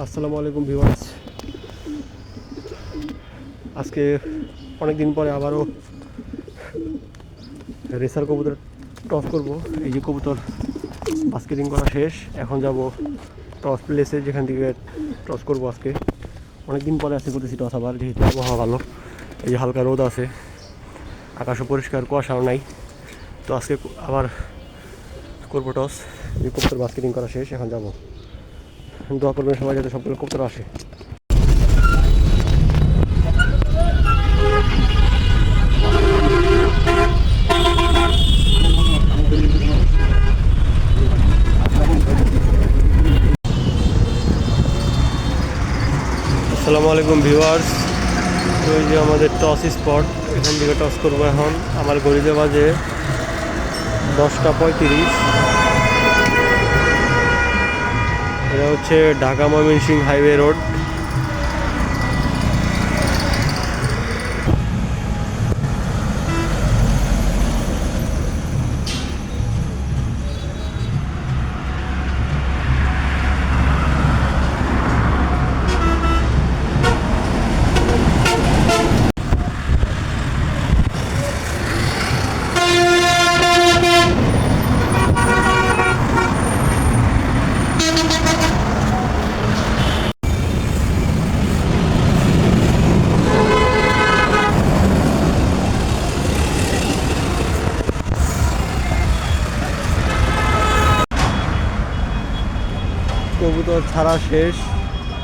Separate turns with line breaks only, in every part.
আসসালামু আলাইকুম ভিউয়ার্স। আজকে অনেক দিন পরে আবারও রেসার কবুতর টস করব। এই যে কবুতর বাস্কেটিং করা শেষ, এখন যাব টস প্লেসে, যেখান থেকে টস করব। আজকে অনেক দিন পরে আজকে করতেছি টস, আবার যেহেতু আবহাওয়া ভালো, এই যে হালকা রোদ আছে, আকাশও পরিষ্কার, কুয়াশাও নাই। তো আজকে আবার করব টস। এই কবুতর বাস্কেটিং করা শেষ, এখন যাব। দোয়া করবেন সবাই যাতে সবগুলো কবুতর আসে। আসসালামু আলাইকুম ভিউয়ার্স। তো এই যে আমাদের টস স্পট, এখান থেকে টস করবো। এখন আমার ঘড়িতে বাজে 10টা 35। এটা হচ্ছে ঢাকা ময়মনসিংহ হাইওয়ে রোড। কবুতর ছাড়া শেষ,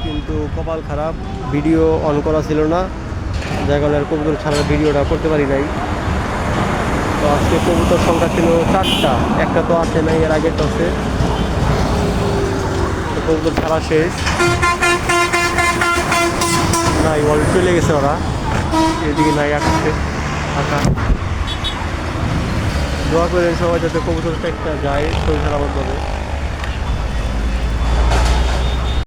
কিন্তু কপাল খারাপ, ভিডিও অন করা ছিল না, যার কারণে আর কবুতর ছাড়ার ভিডিওটা করতে পারি নাই। তো আজকে কবুতর সংখ্যা ছিল 4টা, একটা তো আসে নাই এর আগের টসে। তো কবুতর ছাড়া শেষ, নাই অলরেডি চলে গেছে ওরা, এদিকে নাই আসছে ফাঁকা। দোয়া করেন সবাই যাতে কবুতরটা একটা যায় শরীর খারাপ হবে।